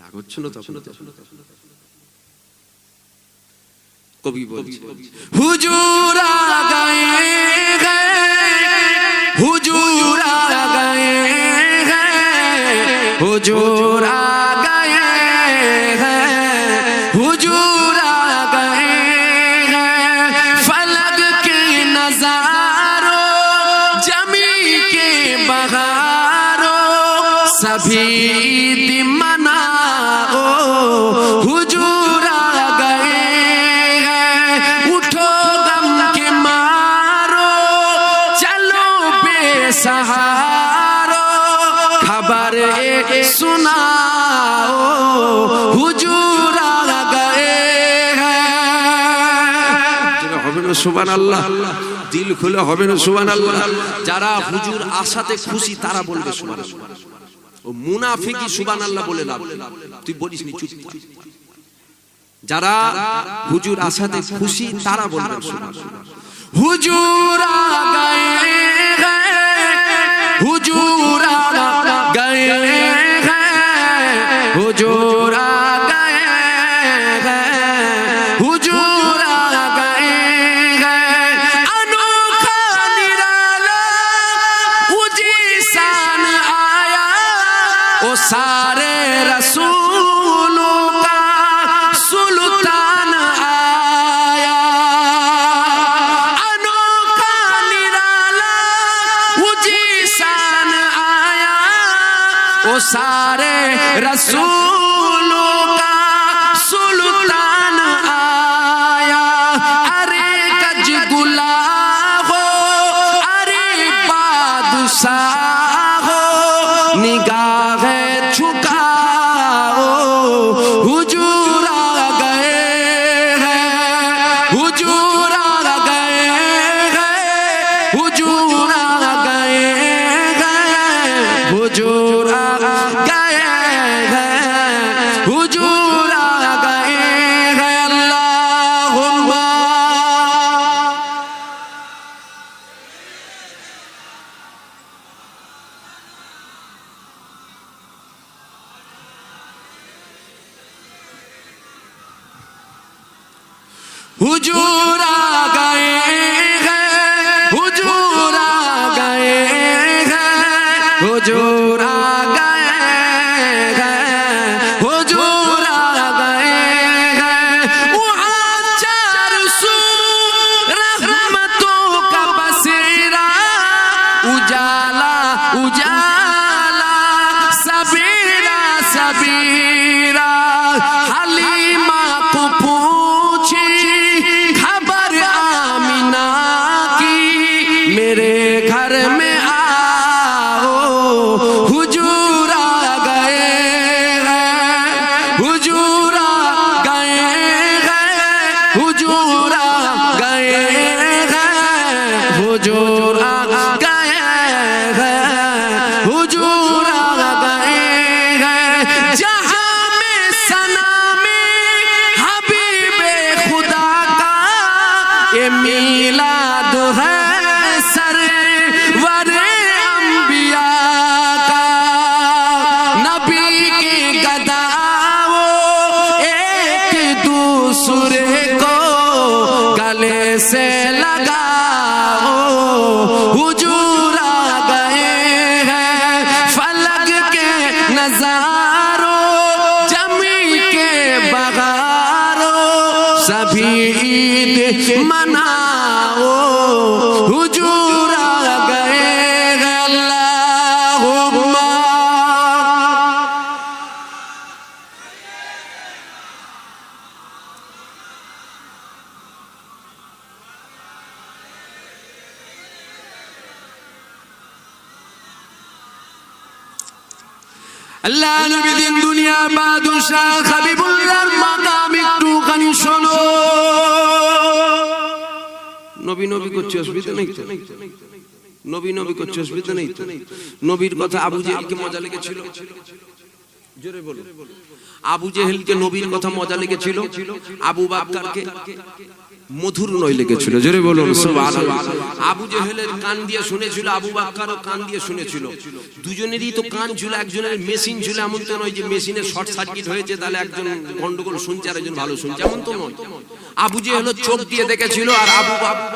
রাগ হচ্ছে না তখন কবি বলছে হুজুর আ গয়ে हैं हुजूर आ गए हैं हुजूर आ गए हैं हुजूर आ गए हैं फलक के नजारों जमी के बहारों सभी मनाओ हुजूर आ गए हैं उठो गम के मारो चलो बेसहारो खबर सुनाओ हुजूर आ गए हैं হবে না সুবহানাল্লাহ দিল খুলে হবে না সুবহানাল্লাহ যারা হুজুর আসাতে খুশি তারা বলবে সুবহানাল্লাহ ও মুনাফিকি সুবহানাল্লাহ বলে লাভ তুই বলিস নি চুপ যারা হুজুর আসাতে খুশি তারা বলবে সুবহানাল্লাহ হুজুর আ গয়ে हैं हुजूर आ गए हैं हुजूर आ गए हैं हुजूर आ गए हैं अनोखा निराला उजी शान आया ओ सारे रसूलों का सुल्तान आया अनोखा निराला उजी शान आया ओ सारे रसूलों का सुल्तान आया अरे गज गुलाब हो अरे बादशाह हो निगाह झुकाओ हुजूर आ गए हैं हुजूर आ गए हैं हुजूर आ गए हैं हुजूर आ गए हैं हुजूर आ गए हैं अल्लाहुम्मा हुजूर आ गए हैं हुजूर आ गए हैं हुजूर आ गए हैं हुजूर आ गए हैं वहाँ चार सू रहमतों का बसेरा उजाला उजाला सबेरा सबेरा हलीमा को पूछी खबर आमिना की मेरे घर में आओ हुजूर आ गए हैं हुजूर आ गए हैं हुजूर आ गए हैं हुजूर आ गए हैं हुजूर आ गए हैं जहां में सना में हबीबे खुदा का ये मीलाद है सरवरे अंबिया का नबी के गदाओ एक दूसरे को गले से लगाओ हुजूर आ गए हैं फलक के नजारों जमी के बगारों सभी ईद मनाओ हुजूर आ गए हैं अल्लाहुम्मा আল্লাহ নবী দিন দুনিয়া বাদশাহ হাবিবুল্লাহর মাকাম একটুখানি শোনো নবী নবী করছে অসুবিধা নেই তো নবী নবী করছে অসুবিধা নেই তো নবীর কথা আবু জেহেলকে মজা লেগেছিল জোরে বলুন। আবু জেহেলকে নবীর কথা মজা লেগেছিল, আবু বকরকে মধুর নয় লেগেছিল। জোরে বলুন সুবহানাল্লাহ। আবু জেহেলের কান দিয়ে শুনেছিল, আবু বকরও কান দিয়ে শুনেছিল। দুজনেরই তো কান ছিল, একজনের মেশিন ছিল। এমন তো নয় যে মেশিনের শর্ট সার্কিট হয়েছে তাহলে একজন গন্ডগোল শুনছে আর একজন ভালো শুনছে, এমন তো নয়। আবু জেহেল চোখ দিয়ে দেখেছিল আর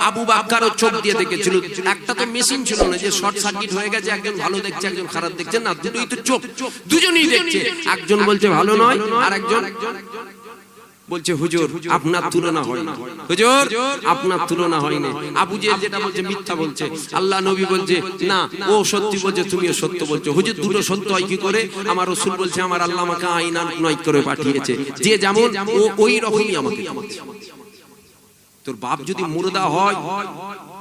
আবু বকরও চোখ দিয়ে দেখেছিল। একটা তো মেশিন ছিল না যে শর্ট সার্কিট হয়ে গেছে, একজন ভালো দেখছে একজন খারাপ দেখছে, না, দুটোই তো চোখ, দুজনেই দেখছে। একজন বলছে ভালো নয় আর একজন বলছে হুজুর আপনার তুলনা হয় না, হুজুর আপনার তুলনা হয় না। আবু জেহেল যেটা বলছে মিথ্যা বলছে, আল্লাহ নবী বলছে না ও সত্যি বলছে, তুমিও সত্য বলছো। হুজুর দুটো সত্য হয় কি করে? আমার রাসূল বলছে আমার আল্লাহ আমাকে আইনা নয় করে পাঠিয়েছে, যে যেমন ও ওই রকমই আমাকে। তোর বাপ যদি মুর্দা হয়,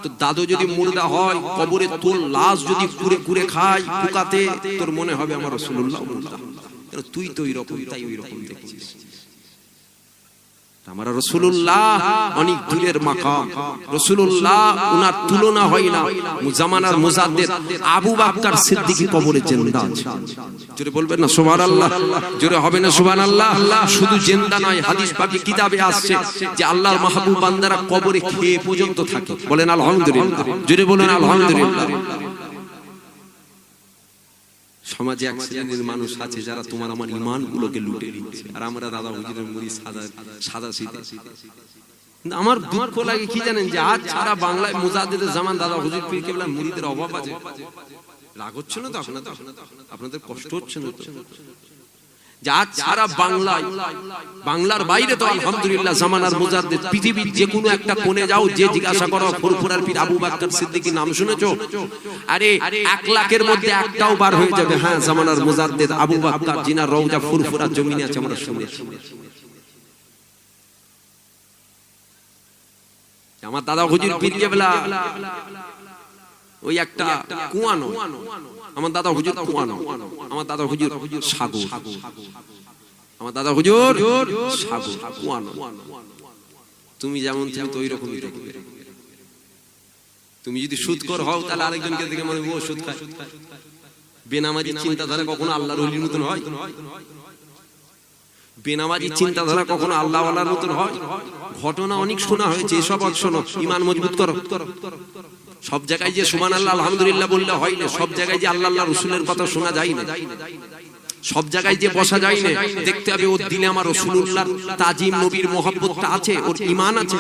তোর দাদু যদি মুর্দা হয়, কবরে তোর লাশ যদি কুরে কুরে খায় পোকাতে, তোর মনে হবে আমার রাসূলুল্লাহ মুর্দা। তুই তো ওই রকম, তাই ওই রকম দেখছিস। আমার রাসূলুল্লাহ অনেক দূরের মাকাম, রাসূলুল্লাহ উনার তুলনা হয় না। জামানার মুজাদ্দিদ আবু বকর সিদ্দিক কবরে জিন্দা আছে। জোরে বলবেন না সুবহানাল্লাহ? জোরে হবে না সুবহানাল্লাহ? শুধু জিন্দা নয়, হাদিস পাকে কিতাবে আসছে যে আল্লাহর মাহবুব বান্দারা কবরে খেয়ে পর্যন্ত থাকে। বলেন আলহামদুলিল্লাহ, জোরে বলেন আলহামদুলিল্লাহ। সমাজে এক শ্রেণীর মানুষ আছে যারা তোমার আমার ঈমান গুলোকে লুটে নিচ্ছে, আর আমরা দাদা হুজুরের মুড়ি সাদা সিধা। আমার দুঃখ লাগে কি জানেন, যে আজ সারা বাংলায় মুজাদ্দিদের জামান দাদা হুজুর পীর কেবলা মুরিদের অভাব আছে। রাগ হচ্ছে না তো আপনাদের কষ্ট হচ্ছে না তো? আজ সারা বাংলায়, বাংলার বাইরে তো আলহামদুলিল্লাহ জামানার মুজাদ্দিদ, পৃথিবীর যে কোনো একটা কোণে যাও, যে জিজ্ঞাসা করো ফুরফুরার পীর আবু বকর সিদ্দিকীর নাম শুনেছো? আরে 1 লাখের মধ্যে একটাও বার হয়ে যাবে, হ্যাঁ জামানার মুজাদ্দিদ আবু বকর জিনার রওজা ফুরফুরার জমিনে আছে, আমরা শুনেছি। আমার দাদা হুজুর পীর কেবলা ওই একটা কুয়ানো, আমার দাদা হুজুর কুয়ানো, আমার দাদা হুজুর সাগর, আমার দাদা হুজুর সাগর কুয়ানো। তুমি যেমন তুমি তো ওই রকমই দেখবে। তুমি যদি সুদখোর হও তাহলে আরেকজনকে দেখে মনে ও সুদ খায়। বেনামাজি চিন্তাধারা কখনো আল্লাহর ওলির মতন হয়? বেনামাজি চিন্তাধারা কখনো আল্লাহ ওয়ালার মতন হয়? ঘটনা অনেক শোনা হয়েছে, এসব শোনো, ঈমান মজবুত করো। সব জায়গায় যে সুবহানাল্লাহ আলহামদুলিল্লাহ বললে হয় না, সব জায়গায় যে আল্লাহ আল্লাহ রাসূলের কথা শোনা যায় না, সব জায়গায় যে বসা যায় না। দেখতে হবে ওর দিলে আমার রাসূলুল্লাহর তাজিম নবীর মহব্বতটা আছে, ওর ঈমান আছে,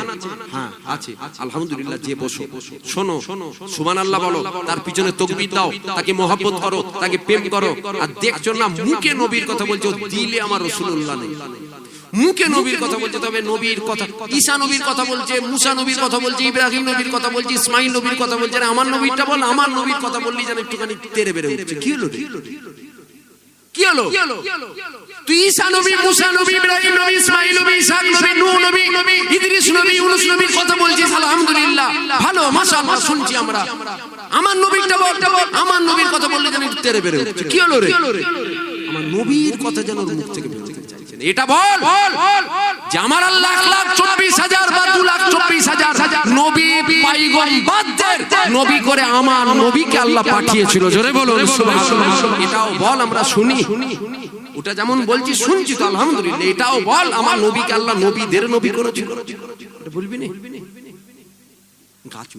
হ্যাঁ আছে আলহামদুলিল্লাহ। যে বসো শোনো সুবহানাল্লাহ বলো, তার পিছনে তাকবীর দাও, তাকে মহব্বত করো, তাকে প্রেম করো। আর দেখছো না মুখে নবীর কথা বলছো, দিলে আমার রাসূলুল্লাহ নেই। মুখে নবীর কথা বলছে, তবে নবীর কথা, ঈসা নবীর কথা বলছে, মুসা নবীর কথা বলছে, ইব্রাহিম নবীর কথা বলছে, ইসমাইল নবীর কথা বলছে, আমার নবীরটা বল। আমার নবীর কথা বললি যেন একটুখানি তেরে বেড়ে উঠছে। কি হলো? কি হলো? তুই ঈসা নবী, মুসা নবী, ইব্রাহিম নবী, ইসমাইল নবী, ইসহাক নবী, নূহ নবী, ইদ্রিস নবী, ইউনূস নবীর কথা বলছিস, আলহামদুলিল্লাহ ভালো মাশাআল্লাহ শুনছি আমরা। আমার নবীরটা বল, আমার নবীর কথা বললি যেন একটু তেরে বেড়ে উঠছে। কি হলো রে? আমার নবীর কথা যেন মুখ থেকে বের হতে চাইছে না। এটা বল যে আমার আল্লাহ 1,24,000 বা 2,24,000 নবী পয়গম্বরদের নবী করে আমার নবীকে আল্লাহ পাঠিয়েছিল। জোরে বলুন সুবহানাল্লাহ। এটাও বল, আমরা শুনি। ওটা যেমন বলছি শুনছি তো আলহামদুলিল্লাহ। এটাও বল আমার নবীকে আল্লাহ নবীদের নবী করেছিল। এটা বলবি না? গাছ